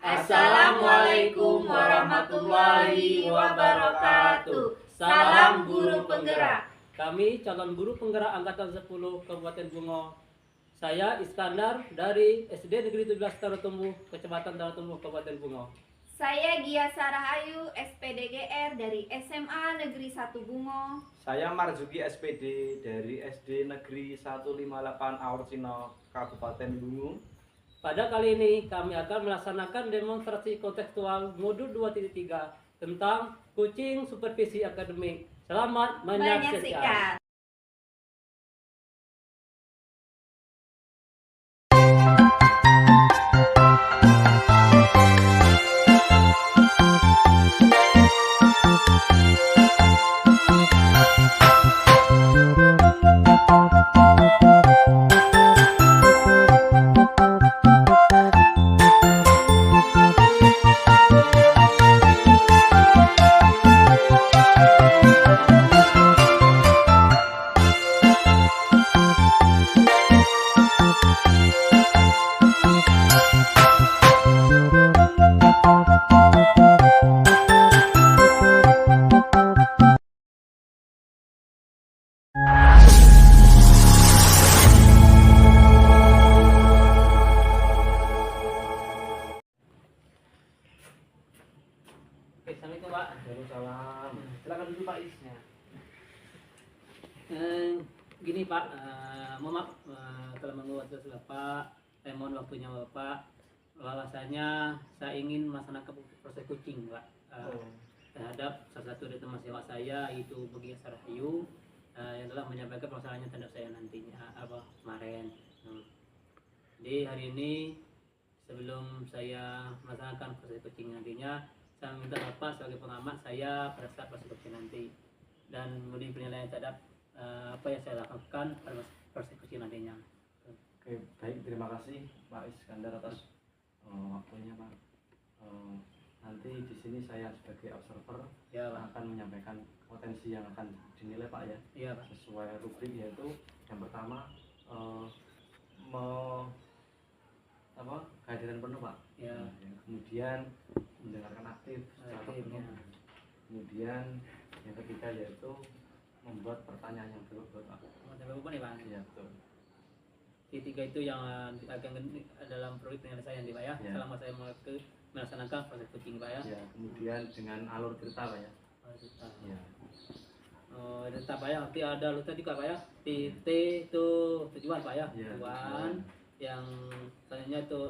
Assalamualaikum warahmatullahi wabarakatuh. Salam guru penggerak. Kami calon guru penggerak angkatan 10 Kabupaten Bungo. Saya Iskandar dari SD Negeri 17 Tarutumbu, Kecamatan Tarutumbu, Kabupaten Bungo. Saya Gia Sarahayu, SPDGR dari SMA Negeri 1 Bungo. Saya Marzuki SPD dari SD Negeri 158 Aursino, Kabupaten Bungo. Pada kali ini kami akan melaksanakan demonstrasi kontekstual modul 2.3 tentang kucing supervisi akademik. Selamat menyaksikan. Assalamualaikum Pak. Waalaikumsalam. Silakan dulu Pak Isnya. Gini Pak, mohon maaf telah mengganggu waktu Bapak. Mohon waktunya Bapak. Bahwasanya saya ingin melaksanakan proses kucing Pak terhadap salah satu dari teman sewa saya, yaitu Gia Sarahayu, yang telah menyampaikan permasalahannya terhadap saya nantinya kemarin. Jadi hari ini sebelum saya melaksanakan proses kucing nantinya, saya minta Bapak sebagai pengamat saya pada saat proses kucing nanti dan memberi penilaian terhadap apa yang saya lakukan pada proses kucing nantinya. Oke, baik, terima kasih Pak Iskandar atas waktunya Pak. Nanti di sini saya sebagai observer Ya Pak. akan menyampaikan potensi yang akan dinilai Pak ya. Iya Pak. Sesuai rubrik, yaitu yang pertama kehadiran penuh Pak. Ya. Kemudian mendengarkan aktif secara Aktif, penuh. ya. Kemudian yang ketiga yaitu membuat pertanyaan yang berbobot Pak. Sampai lupa nih Pak. Iya betul. Tiga itu yang akan dalam proyek penilaian saya nanti Pak ya. Ya. Selama saya melaksanakan proses kucing Pak ya. Ya, kemudian dengan alur cerita Pak ya. Ya. Cerita Pak ya, nanti ada luta juga Pak ya. T itu tujuan Pak ya. Ya, Tujuan yang selanjutnya itu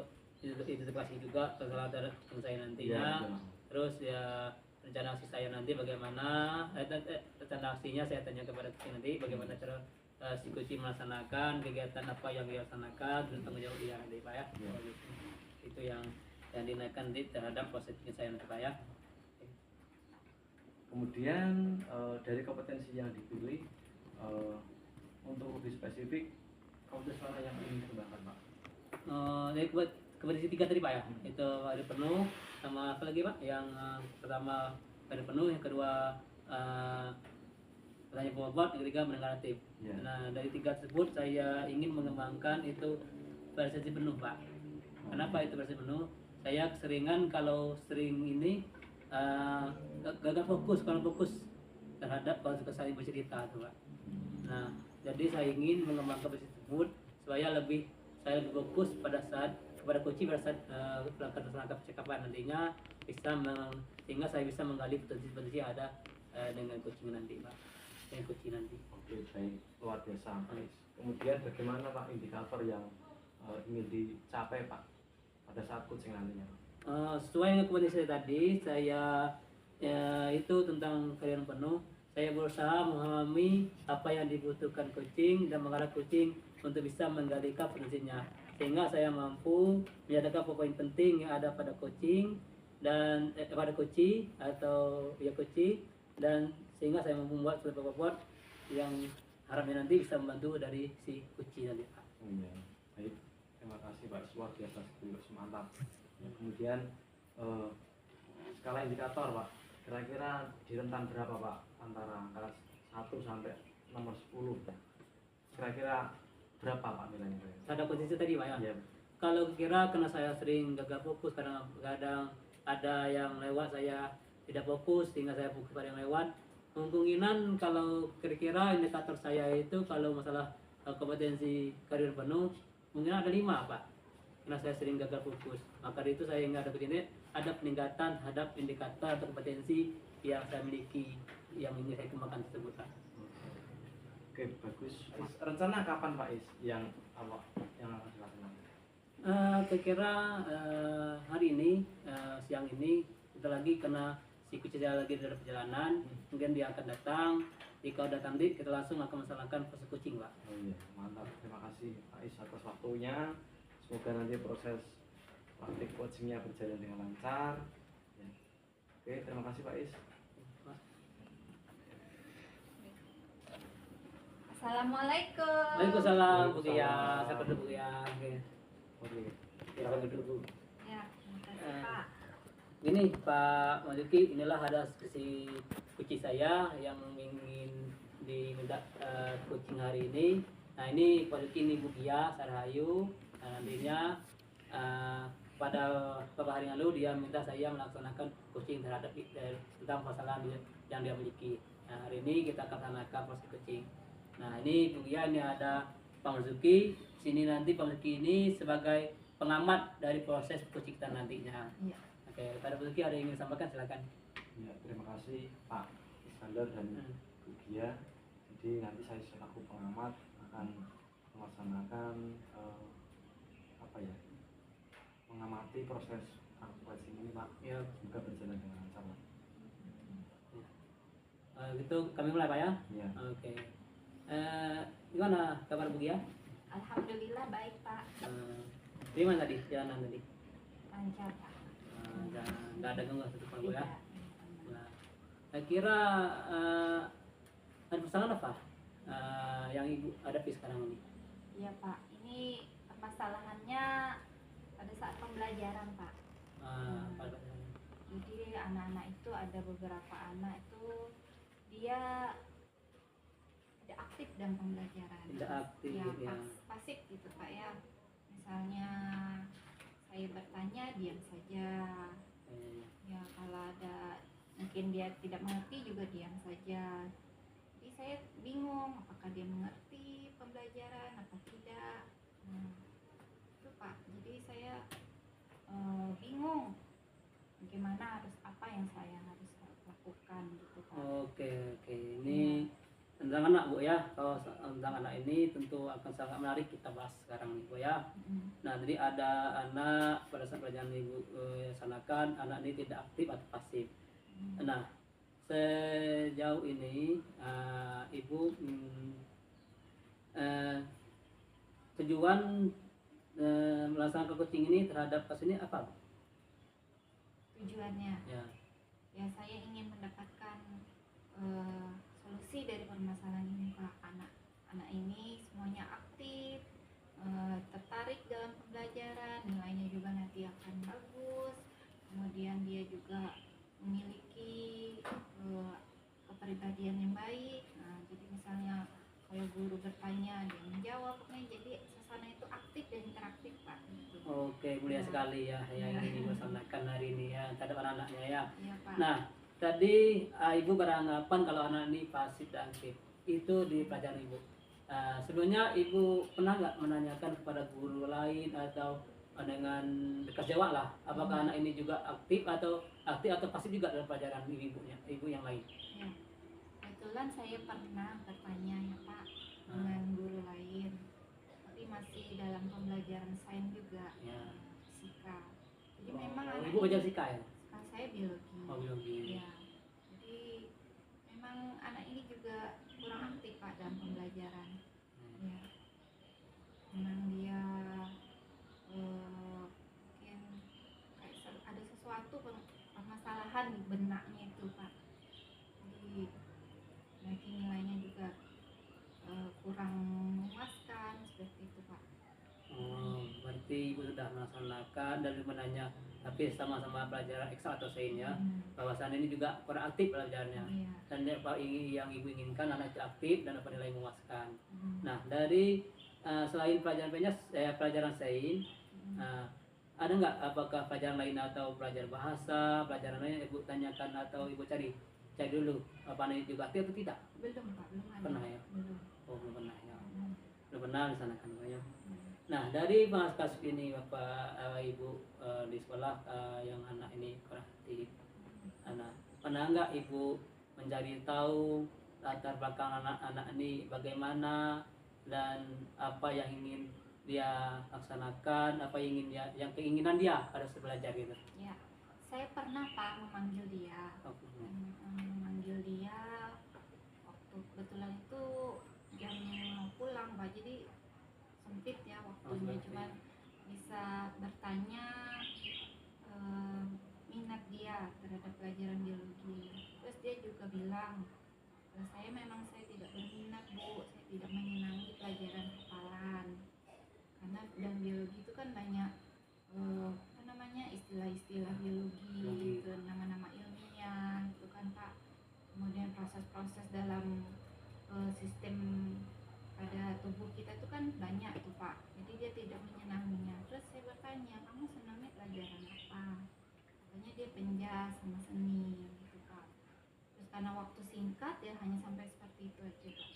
identifikasi juga kesalahan terhadap saya nantinya. Ya, betul. Terus ya rencana aksi saya nanti bagaimana, rencana aksinya saya tanya kepada kucing nanti bagaimana cara si kucing melaksanakan kegiatan apa yang dia laksanakan dan tanggung jawab dia nanti Pak ya. Ya. Itu yang dinaikkan terhadap proses kucing saya nanti Pak ya. Kemudian dari kompetensi yang dipilih, untuk lebih spesifik kompetensi mana yang ingin dikembangkan Pak? Jadi kompetensi 3 tadi Pak ya, itu hari penuh sama apa lagi Pak? Yang pertama hari penuh, yang kedua pertanyaan bobot, yang ketiga mendengar aktif. Ya. Nah dari 3 tersebut saya ingin mengembangkan itu presentasi penuh Pak. Kenapa itu presentasi penuh? Saya keseringan kalau sering ini gagal fokus, kalau fokus terhadap kalau saling bercerita tuh Pak. Nah jadi saya ingin mengembangkan presentasi tersebut supaya saya lebih fokus pada saat kepada kucing pada saat melakukan percakapan nantinya sehingga saya bisa menggali potensi-potensi yang ada dengan kucing nanti Pak. Dengan kucing nanti. Oke, baik, luar biasa. Kemudian bagaimana Pak indikator yang ingin dicapai Pak pada saat kucing nantinya? Sesuai dengan kompetensi saya tadi, saya itu tentang kehadiran penuh. Saya berusaha memahami apa yang dibutuhkan kucing dan mengarah kucing untuk bisa menggali potensinya, sehingga saya mampu menyatakan poin penting yang ada pada kucing dan pada kucing atau ya kucing, dan sehingga saya mampu membuat suatu bobot yang harapnya nanti bisa membantu dari si kucing nanti Pak. Ya, baik, terima kasih Pak, luar biasa sekali, mantap. Ya, kemudian skala indikator Pak, kira-kira di rentan berapa Pak antara kelas 1 sampai nomor 10 Pak? Kira-kira berapa Pak nilainya? Ada posisi tadi Pak ya. Ya. kalau kira karena saya sering gagal fokus, kadang-kadang ada yang lewat saya tidak fokus sehingga saya fokus pada yang lewat. Kemungkinan kalau kira-kira indikator saya itu kalau masalah kompetensi karir penuh mungkin ada 5 Pak, karena saya sering gagal fokus. Maka dari itu saya nggak ada peningkatan terhadap indikator atau kompetensi yang saya miliki yang ingin saya kembangkan tersebut Pak. Oke, bagus. Mas, rencana kapan Pak Is yang awak yang akan dilakukan? Kira-kira hari ini, siang ini kita lagi karena si kucing saya lagi dalam perjalanan, mungkin dia akan datang. Jika udah datang kita langsung akan melaksanakan proses kucing Pak. Oh iya, mantap. Terima kasih Pak Is atas waktunya. Semoga nanti proses praktik coachingnya berjalan dengan lancar. Ya. Oke, terima kasih Pak Is. Assalamualaikum. Waalaikumsalam Bu Kia, saya perlu Bu Kia. Oke. Silakan duduk Bu. Ya, terima kasih Pak. Gini Pak Majuki, inilah ada si kucing saya yang ingin diminta kucing hari ini. Nah ini Pak Majuki, ini Bu Kia Sarhayu. Nah, nantinya pada beberapa hari lalu dia minta saya melaksanakan coaching terhadap tentang masalah yang dia miliki. Nah hari ini kita akan laksanakan proses coaching. Nah ini Bu Kia, ini ada Pak Marzuki. Sini nanti Pak Marzuki ini sebagai pengamat dari proses coaching kita nantinya. Iya. Oke, Pak Marzuki ada yang ingin disampaikan, silakan. Ya, terima kasih Pak Iskandar dan Bu Gia. Jadi nanti saya selaku pengamat akan melaksanakan apa ya, mengamati proses coaching ini Pak. Ya, Semoga berjalan dengan lancar Pak. gitu kami mulai Pak ya. Ya. Oke. Gimana kabar Bu Gia? Alhamdulillah baik Pak. Di mana tadi jalanan tadi? Lancar Pak. Nggak ada gangguan satu Bu ya. Tidak. Nah, saya kira ada permasalahan apa yang Ibu hadapi sekarang ini? Iya Pak. Ini permasalahannya pada saat pembelajaran Pak. Apa Jadi anak-anak itu ada beberapa anak itu dia tidak aktif dalam pembelajaran. Tidak aktif, Ya, ya. pasif gitu Pak ya. Misalnya saya bertanya diam saja. Ya kalau ada mungkin dia tidak mengerti juga diam saja. Jadi saya bingung apakah dia mengerti pembelajaran apa tidak. Nah, itu Pak. Jadi saya bingung bagaimana apa yang saya harus lakukan gitu Pak. Oke. Ini tentang anak Bu ya. Kalau tentang anak ini tentu akan sangat menarik kita bahas sekarang nih Bu ya. Nah, jadi ada anak pada saat pelajaran Ibu laksanakan, anak ini tidak aktif atau pasif. Nah, sejauh ini Ibu tujuan melaksanakan coaching ini terhadap kasus ini apa Bu? Tujuannya Ya. ya saya ingin mendapatkan solusi dari permasalahan ini Pak. Anak ini semuanya aktif, tertarik dalam pembelajaran, nilainya juga nanti akan bagus, kemudian dia juga memiliki kepribadian yang baik. Nah, jadi misalnya kalau guru bertanya dia menjawab, pokoknya jadi suasana itu aktif dan interaktif Pak gitu. Oke, mulia sekali ya yang ini dilaksanakan hari ini ya terhadap anak-anaknya ya. Iya Pak. Nah, tadi Ibu beranggapan kalau anak ini pasif dan aktif itu di pelajaran Ibu. Sebelumnya Ibu pernah nggak menanyakan kepada guru lain atau dengan dekat jawab lah, apakah anak ini juga aktif atau pasif juga dalam pelajaran ibu yang lain? Ya, kebetulan saya pernah bertanya ya Pak dengan guru lain, tapi masih dalam pembelajaran sains juga, Ya. fisika. Jadi memang anak Ibu belajar fisika ya? saya biologi. Oh, biologi. Ya, jadi memang anak ini juga kurang aktif Pak dalam pembelajaran. Ya, memang dia mungkin kayak ada sesuatu permasalahan di benaknya itu Pak. Jadi nanti nilainya juga kurang memuaskan seperti itu Pak. Oh, berarti Ibu sudah melaksanakan dan menanya, tapi sama-sama pelajaran ekstra atau sains ya, bahwasan ini juga kurang aktif pelajarannya. Iya. Dan apa yang Ibu inginkan anak itu aktif dan dapat nilai memuaskan. Nah, dari selain pelajaran sains, Nah, ada nggak apakah pelajaran lain atau belajar bahasa, pelajaran lain ibu tanyakan atau ibu cari dulu apa nih juga aktif atau tidak? Belum Pak, belum ada. Pernah ya? Belum. Oh belum pernah ya. Mm. Belum pernah di sana kan ya. Mm. Nah dari bahas kasus ini bapak ibu di sekolah yang anak ini kurang aktif, anak pernah nggak ibu mencari tahu latar belakang anak-anak ini bagaimana dan apa yang ingin dia laksanakan, apa yang ingin dia, yang keinginan dia pada saat belajar gitu. Ya, saya pernah Pak memanggil dia. Oke. Memanggil dia waktu kebetulan itu jam mau pulang Pak, jadi sempit ya waktunya, sempit. cuman bisa bertanya minat dia terhadap pelajaran biologi. Terus dia juga bilang, saya tidak berminat Bu, saya tidak menyenangi pelajaran hafalan, karena dalam biologi itu kan banyak apa namanya, istilah-istilah biologi gitu, nama-nama ilmiah itu kan Pak. Kemudian proses-proses dalam sistem pada tubuh kita itu kan banyak tuh Pak, jadi dia tidak menyenanginya. Terus saya bertanya, kamu senangnya pelajaran apa? Katanya dia penjas sama seni gitu Pak. Terus karena waktu singkat ya hanya sampai seperti itu aja Pak.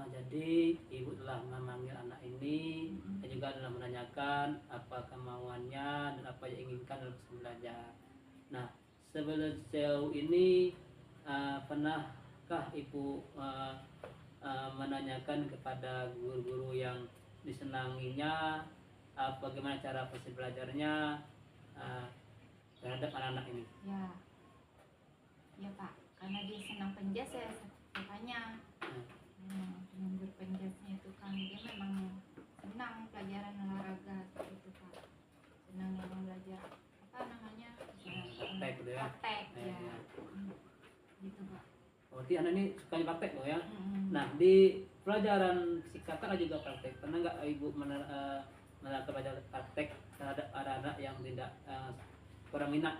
Jadi ibu telah memanggil anak ini dan juga telah menanyakan apa kemauannya dan apa yang inginkan dalam belajar. Nah sebelum sejauh ini pernahkah ibu menanyakan kepada guru-guru yang disenanginya bagaimana cara proses belajarnya terhadap anak-anak ini? Ya Pak, karena dia senang penjas saya tanya. Dengan berpenjasnya itu kan dia memang senang pelajaran olahraga seperti itu Pak, senang yang belajar apa namanya praktek gitu ya. Praktek ya. Gitu Pak. Berarti anak ini sukanya praktek loh ya. Nah Mm-hmm. di pelajaran psikata ada juga praktek. Pernah nggak ibu menerapkan pelajaran praktek terhadap anak-anak yang tidak kurang minat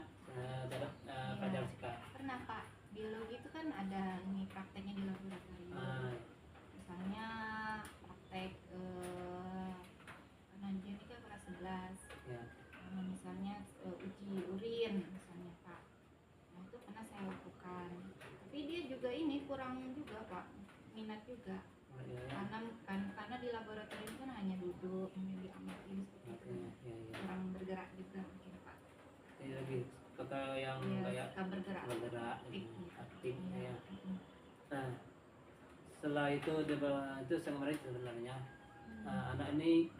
terhadap pelajaran psikata? Pernah Pak, biologi itu kan ada ini prakteknya di laboratorium. Misalnya praktek karena dia ini kan kelas 11 Ya. misalnya uji urin misalnya Pak, nah itu pernah saya lakukan, tapi dia juga ini kurang juga Pak, minat juga. Ya. Karena di laboratorium kan hanya duduk diamatin seperti itu, kurang bergerak juga mungkin Pak. Ini lagi kata yang kayak bergerak aktif ya. ya. Nah setelah itu sangat menarik sebenarnya. Anak ini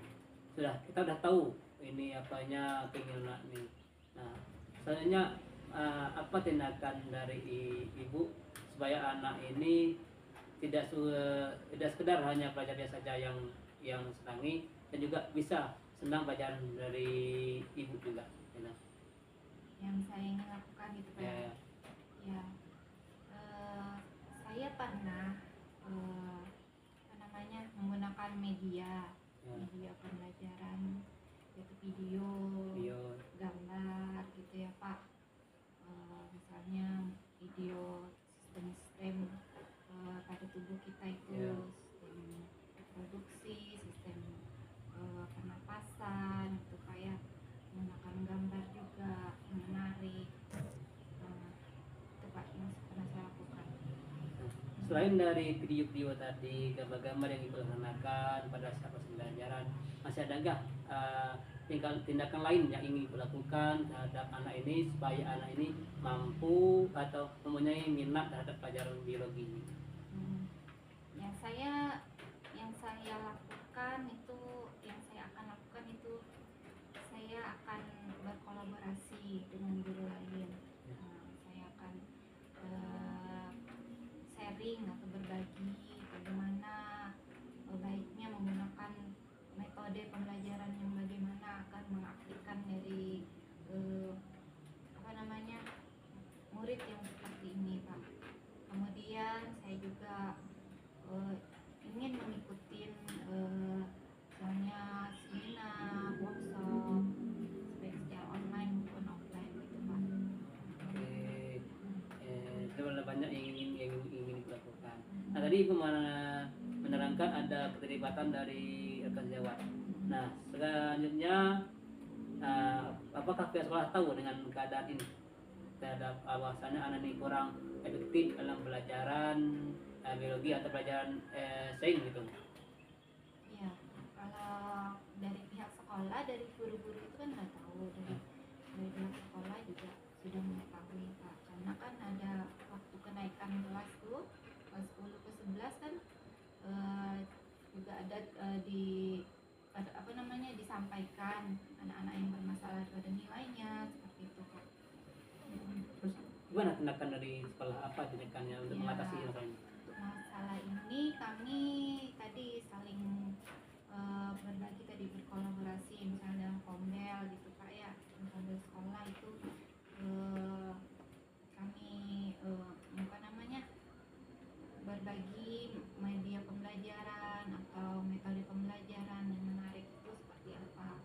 kita udah tahu ini apanya keinginan anak ini. Nah selanjutnya apa tindakan dari ibu supaya anak ini tidak sekedar hanya pelajarannya saja yang senangi dan juga bisa senang pelajaran dari ibu juga ya. Yang saya ingin lakukan gitu Pak ya. Saya pernah apa namanya menggunakan media pembelajaran, yaitu video, gambar gitu ya Pak. Misalnya video sistem pada tubuh kita itu, sistem reproduksi, sistem pernapasan gitu Pak ya, menggunakan gambar juga yang menarik. Itu Pak yang pernah saya lakukan. Selain dari video-video tadi, gambar-gambar yang ibu laksanakan pada saat pembelajaran, masih ada nggak tindakan lain yang ingin ibu lakukan terhadap anak ini supaya anak ini mampu atau mempunyai minat terhadap pelajaran biologi ini? Yang saya lakukan itu, yang saya akan lakukan itu, saya akan berkolaborasi dengan guru lain. Saya akan sharing atau berbagi bagaimana baiknya menggunakan metode pembelajaran yang bagaimana akan mengaplikasikan dari apa namanya murid yang seperti ini Pak. Kemudian saya juga ingin mengikuti misalnya seminar, workshop, baik secara online maupun offline gitu Pak. Sebenarnya banyak yang ingin dilakukan. Nah tadi ibu menerangkan ada keterlibatan dari rekan sejawat. Nah selanjutnya apakah pihak sekolah tahu dengan keadaan ini terhadap bahwasannya anak ini kurang efektif dalam pelajaran biologi atau pelajaran sains gitu? Ya, kalau dari pihak sekolah, dari guru-guru itu kan nggak tahu, dari pihak sekolah juga sudah mengetahui Pak, karena kan ada waktu kenaikan kelas tuh kelas 10 ke 11 kan juga ada apa namanya disampaikan anak-anak yang bermasalah pada nilainya seperti itu Pak. Terus gimana tindakan dari sekolah, apa tindakannya untuk Ya, mengatasi masalah ini? untuk masalah ini kami tadi saling berbagi, tadi berkolaborasi misalnya dalam Komdel gitu Pak ya, Komdel sekolah itu kami apa namanya berbagi media pembelajaran atau metode pembelajaran yang menarik itu seperti apa.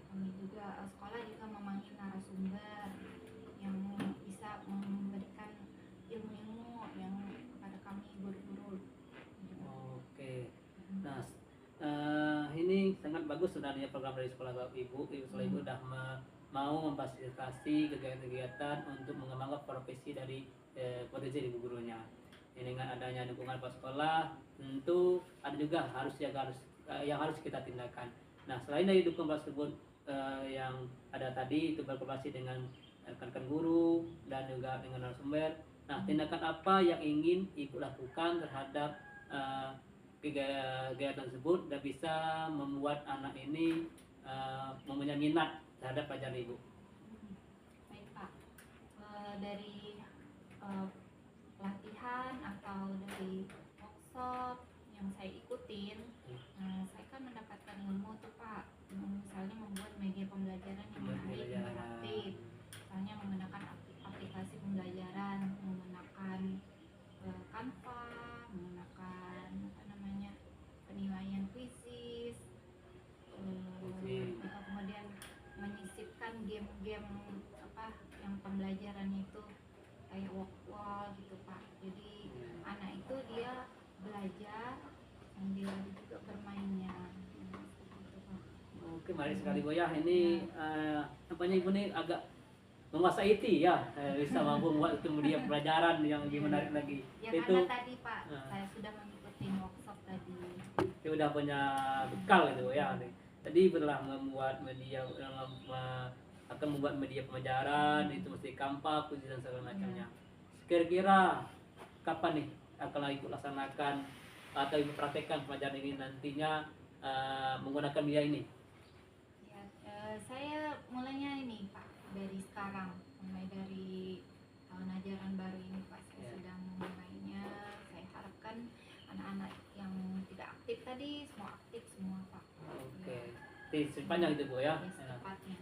Kami juga sekolah juga memanggil narasumber yang bisa memberikan ilmu-ilmu yang kepada kami guru-guru. Oke. Nah, ini sangat bagus sebenarnya program dari sekolah Bapak Ibu. Sekolah Ibu sudah mau memfasilitasi kegiatan-kegiatan untuk mengembangkan profesi dari potensi ibu gurunya. Ini dengan adanya dukungan Pak sekolah, tentu ada juga yang harus kita tindakan. Nah, selain dari dukungan tersebut yang ada tadi itu berkolaborasi dengan rekan-rekan guru dan juga dengan narasumber. Nah, tindakan apa yang ingin Ibu lakukan terhadap kegiatan tersebut dan bisa membuat anak ini mempunyai minat terhadap pelajaran Ibu? Baik Pak, dari pelatihan atau dari workshop yang saya ikutin, saya kan mendapatkan ilmu tuh Pak, misalnya membuat media pembelajaran yang menarik, interaktif, misalnya menggunakan aplikasi pembelajaran, menggunakan Canva, menggunakan apa namanya penilaian kuisis, kemudian menyisipkan game-game apa yang pembelajaran itu kayak walk gitu Pak. Jadi anak itu dia belajar sambil juga bermainnya. Seperti itu Pak. Oke, menarik sekali Bu ya. Ini nampaknya Ibu ini agak menguasai IT ya, bisa mampu membuat itu media pelajaran yang lebih menarik lagi. Ya Itu karena tadi Pak, saya sudah mengikuti workshop tadi. itu udah punya bekal gitu ya. Tadi telah membuat media akan membuat media pembelajaran itu mesti Canva, Quiz dan segala macamnya. Kira-kira kapan nih akan Ibu laksanakan atau Ibu praktekkan pelajaran ini nantinya menggunakan media ini? Ya, saya mulainya ini Pak dari sekarang, mulai dari tahun ajaran baru ini Pak, saya sudah memulainya. Saya harapkan anak-anak yang tidak aktif tadi semua aktif semua Pak. Oke, sepanjang itu Bu ya. Secepatnya.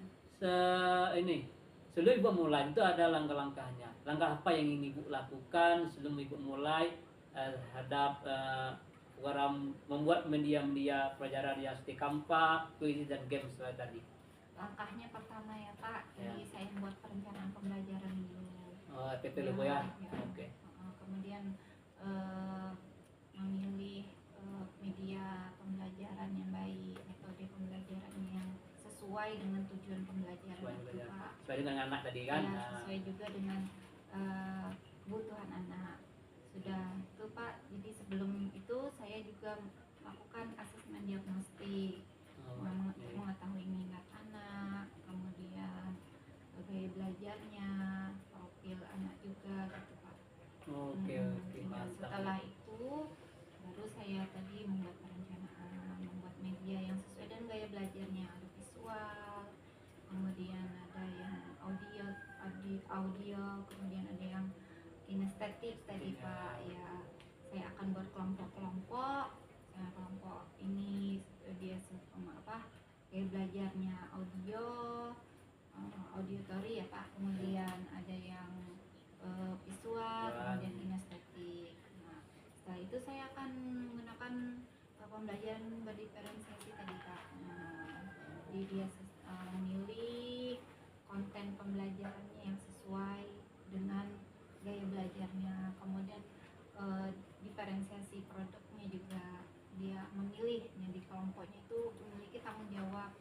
Ini sebelum Ibu mulai itu ada langkah-langkahnya. Langkah apa yang ingin Ibu lakukan sebelum Ibu mulai terhadap program membuat media-media pelajaran yang seperti Canva, Quiz dan games tadi? Langkahnya pertama ya Pak, jadi saya buat perencanaan pembelajaran dulu. Oh, PP dulu ya. Oke. Kemudian memilih media pembelajaran yang baik, metode pembelajaran yang sesuai dengan tujuan pembelajaran itu Pak. Sesuai dengan anak tadi kan? Ya, sesuai juga dengan kebutuhan anak. Sudah itu Pak, jadi sebelum itu saya juga melakukan asesmen diagnostik, mengetahui minat anak, kemudian gaya belajarnya, profil anak juga gitu Pak. Oke, Nah, setelah itu baru saya tadi membuat perencanaan, membuat media yang sesuai dengan gaya belajarnya, ada visual, kemudian ada yang audio, kemudian ada yang kinestetik tadi Pak. Ya, saya akan buat kelompok-kelompok. Kelompok ini dia gaya belajarnya auditory ya Pak, kemudian ada yang visual, kemudian kinestetik. Nah, setelah itu saya akan menggunakan pembelajaran berdiferensiasi tadi Pak. Jadi dia memilih konten pembelajarannya yang sesuai dengan gaya belajarnya, kemudian diferensiasi produknya juga dia memilih. Jadi kelompoknya itu memiliki tanggung jawab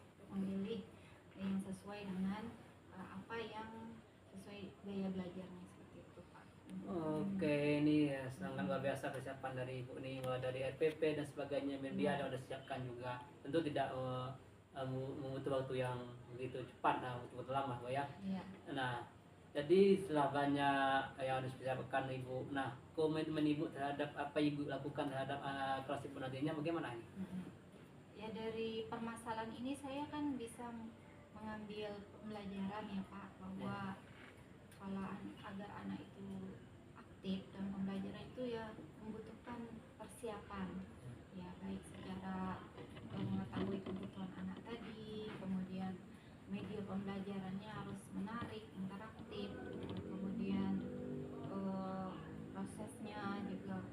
gaya belajarnya seperti itu Pak. Oke, ini ya, sangat luar biasa persiapan dari Ibu nih, mulai dari RPP dan sebagainya, media ada udah siapkan juga. Tentu tidak membutuhkan waktu yang begitu cepat, nah betul-betul lama Bu ya. Iya. Nah, jadi setelah banyak yang harus disiapkan Ibu, nah komitmen Ibu terhadap apa Ibu lakukan terhadap kelas Ibu nantinya bagaimana ini? Ya dari permasalahan ini saya kan bisa mengambil pembelajaran ya Pak, bahwa kalau agar anak itu aktif dalam pembelajaran itu ya membutuhkan persiapan ya, baik secara mengetahui kebutuhan anak tadi, kemudian media pembelajarannya harus menarik, interaktif, kemudian prosesnya juga,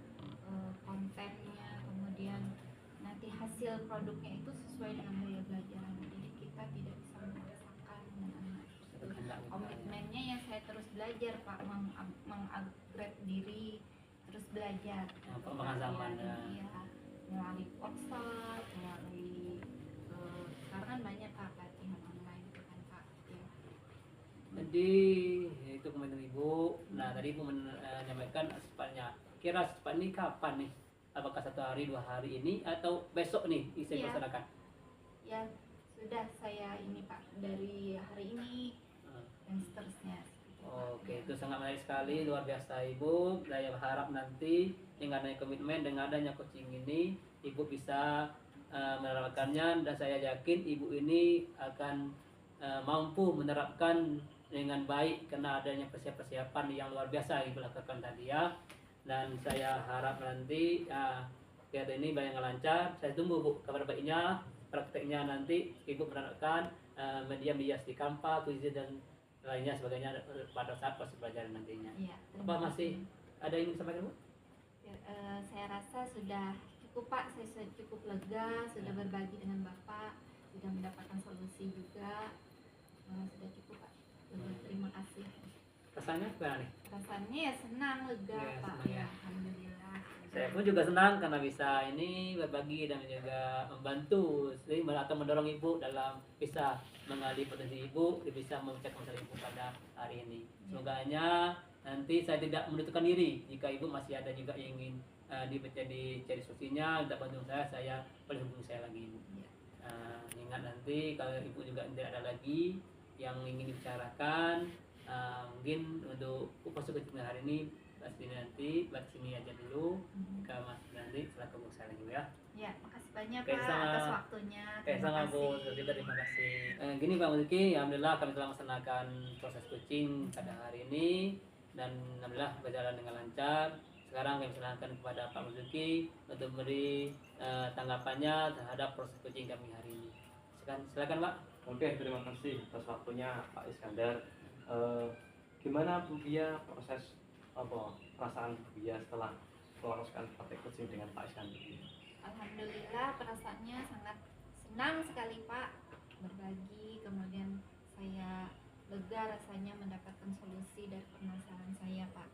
kontennya, kemudian nanti hasil produknya itu sesuai dengan gaya belajaran. Jadi kita tidak bisa memaksakan anak. Komitmennya yang saya terus belajar Pak, mengupgrade diri, terus belajar. Perkembangan zaman ya. Iya, melalui workshop, melalui sekarang kan banyak Pak pelatihan online itu kan Pak. Ya. Jadi itu komitmen Ibu. Nah tadi Ibu menyampaikan secepatnya. Kira secepat ini kapan nih? Apakah 1 hari 2 hari ini atau besok nih bisa Iya. dilaksanakan? Ya sudah, saya ini Pak dari hari ini dan seterusnya. Oke, itu sangat menarik sekali, luar biasa Ibu. Saya berharap nanti dengan adanya komitmen, dengan adanya coaching ini, Ibu bisa menerapkannya, dan saya yakin Ibu ini akan mampu menerapkan dengan baik karena adanya persiapan yang luar biasa Ibu lakukan tadi ya. Dan saya harap nanti kegiatan ini banyak yang lancar. Saya tunggu Bu kabar baiknya, prakteknya nanti Ibu menerapkan media di Canva, Quizy dan lainnya sebagainya pada saat proses pelajaran nantinya. Ya, Apa masih ada yang ingin disampaikan Bu? Ya, saya rasa sudah cukup Pak, saya sudah cukup lega, sudah berbagi dengan Bapak, sudah mendapatkan solusi juga, sudah cukup Pak. Terima kasih. Rasanya gimana nih? Rasanya ya senang, lega Ya, Pak. senang ya. Alhamdulillah. Saya pun juga senang karena bisa ini berbagi dan juga membantu atau mendorong Ibu dalam bisa mengali potensi Ibu, bisa memecahkan masalah Ibu pada hari ini. Semoga nanti saya tidak menentukan diri. Jika Ibu masih ada juga yang ingin dicari solusinya, minta bantuan saya boleh hubungi saya lagi Ibu. Ingat nanti kalau Ibu juga tidak ada lagi yang ingin dibicarakan, mungkin untuk proses kecil hari ini nanti batas ini aja dulu. Ke Mas nanti setelah ketemu saya lagi ya. Ya, makasih banyak Oke, Pak sama. atas waktunya. Sama Bu, juga terima kasih. Gini Pak Muzuki, alhamdulillah kami telah melaksanakan proses coaching pada hari ini dan alhamdulillah berjalan dengan lancar. Sekarang kami serahkan kepada Pak Muzuki untuk memberi tanggapannya terhadap proses coaching kami hari ini. Silakan Pak. Oke, terima kasih atas waktunya Pak Iskandar. Gimana Bu Bia proses perasaan Bu Bia setelah melakukan praktek coaching dengan Pak Iskandar? Alhamdulillah perasaannya sangat senang sekali Pak, berbagi, kemudian saya lega rasanya mendapatkan solusi dari permasalahan saya Pak.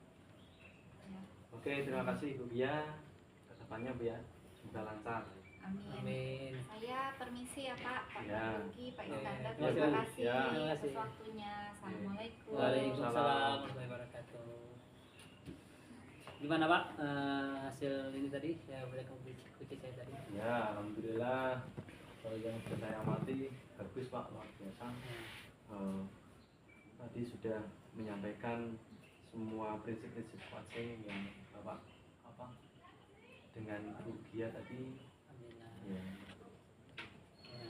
Ya. Oke, terima kasih Bu Bia. Kedepannya Bu ya, semoga lancar. Amin. Amin. Saya permisi ya Pak, Pak Ya. Rugi, Pak Iskandar, Ya. terima kasih Ya. atas waktunya. Assalamualaikum. Waalaikumsalam warahmatullahi wabarakatuh. Gimana Pak hasil ini tadi ya, boleh kunci saya tadi? Ya, alhamdulillah. Yang sudah saya amati bagus Pak, luar biasa. Tadi sudah menyampaikan semua prinsip-prinsip coaching yang Bapak dengan Bu Bia tadi. Alhamdulillah. Ya. Ya.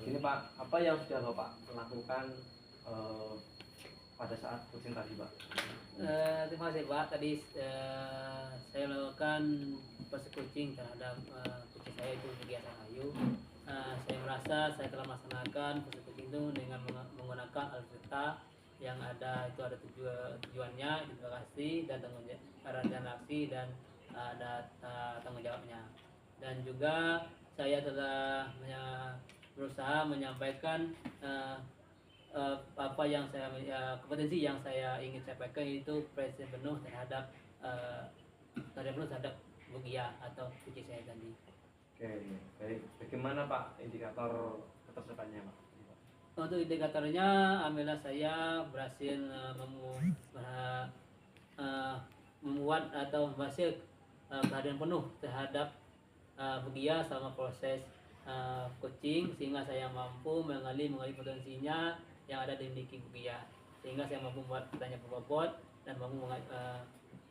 Gini Pak, apa yang sudah Bapak lakukan pada saat coaching tadi Pak? Terima kasih Pak. Tadi saya melakukan proses coaching terhadap coaching saya itu Mugia Sahayu. Saya merasa saya telah melaksanakan proses coaching itu dengan menggunakan alfabeta yang ada itu ada tujuannya, edukasi dan tanggung jawab dan aksi dan ada tanggung jawabnya. Dan juga saya telah berusaha menyampaikan apa yang saya kompetensi yang saya ingin sampaikan itu presiden penuh terhadap Bugia atau kunci saya tadi. Oke, baik. Bagaimana Pak indikator ketersediaannya Pak? Untuk indikatornya, alhamdulillah saya berhasil membuat atau berhasil perhatian penuh terhadap Bugia selama proses coaching, sehingga saya mampu mengali potensinya yang ada di dimiliki Bugia, sehingga saya mampu membuat pertanyaan berbobot dan mampu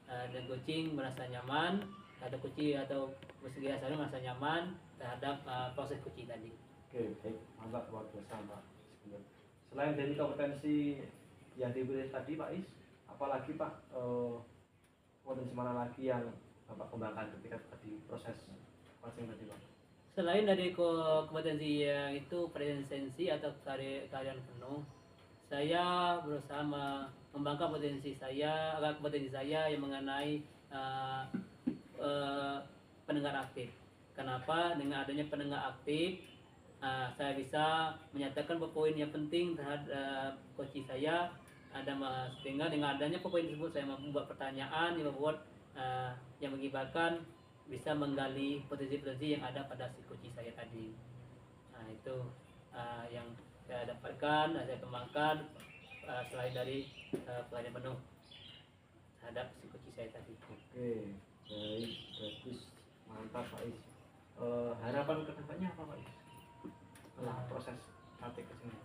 dan coaching merasa nyaman atau coaching atau Bugia saya merasa nyaman terhadap proses coaching tadi. Oke, baik, mantap, luar biasa Pak. Selain dari kompetensi yang dipilih tadi Pak Is, apalagi Pak kompetensi mana lagi yang Bapak kembangkan ketika tadi proses coaching tadi Pak? Selain dari kompetensi yang itu presensi atau karyan penuh, saya berusaha mengembangkan potensi saya yang mengenai pendengar aktif. Kenapa? Dengan adanya pendengar aktif, saya bisa menyatakan poin yang penting terhadap coaching saya. Sehingga dengan adanya poin tersebut saya mampu membuat pertanyaan yang membuat yang mengibarkan bisa menggali potensi-potensi yang ada pada si coaching saya tadi. Nah, itu yang saya dapatkan, saya kembangkan selain dari pelayanan penuh terhadap si coaching saya tadi. Oke, baik, bagus, mantap Pak Is. Harapan kedepannya apa Pak Is setelah proses praktik kesini?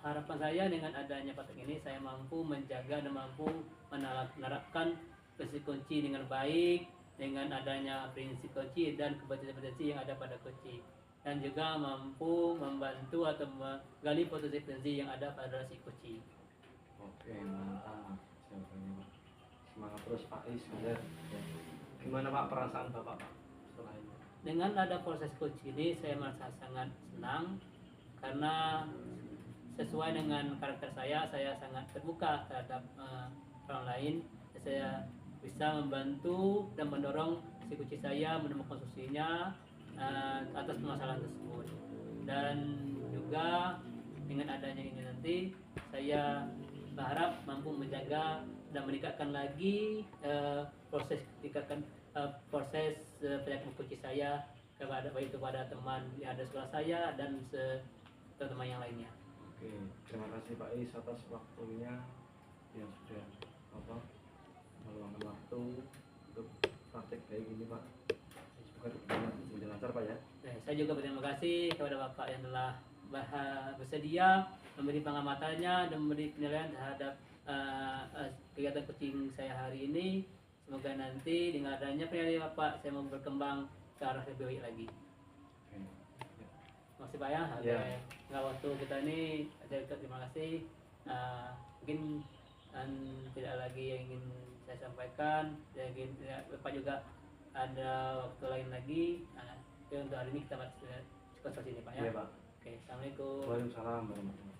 Harapan saya dengan adanya praktek ini saya mampu menjaga dan mampu menerapkan prinsip kunci dengan baik, dengan adanya prinsip kunci dan kompetensi yang ada pada kunci, dan juga mampu membantu atau menggali potensi yang ada pada si kunci. Oke, mantap jawabannya Pak. Semangat terus Pak Is. Ya. Gimana Pak perasaan Bapak Pak setelah ini? Dengan ada proses kunci ini saya merasa sangat senang karena sesuai dengan karakter saya sangat terbuka terhadap orang lain. Saya bisa membantu dan mendorong si kunci saya menemukan solusinya atas permasalahan tersebut. Dan juga dengan adanya ini nanti saya berharap mampu menjaga dan meningkatkan lagi proses penyampaian kunci saya kepada baik kepada teman yang ada sekolah saya dan teman yang lainnya. Oke, terima kasih Pak Is atas waktunya yang sudah meluangkan waktu untuk praktek kayak gini Pak. Semoga berjalan lancar Pak ya. Saya juga berterima kasih kepada Bapak yang telah bersedia memberi pengamatannya dan memberi penilaian terhadap kegiatan coaching saya hari ini. Semoga nanti dengan adanya penilaian Bapak saya mau berkembang ke arah lebih baik lagi. Terima kasih Pak ya. Nggak waktu kita ini saya terima kasih. Mungkin tidak lagi yang ingin saya sampaikan. Bapak juga ada waktu lain lagi. Untuk hari ini kita cukup sampai sini Pak ya. Iya Pak. Oke, assalamualaikum. Waalaikumsalam warahmatullahi wabarakatuh.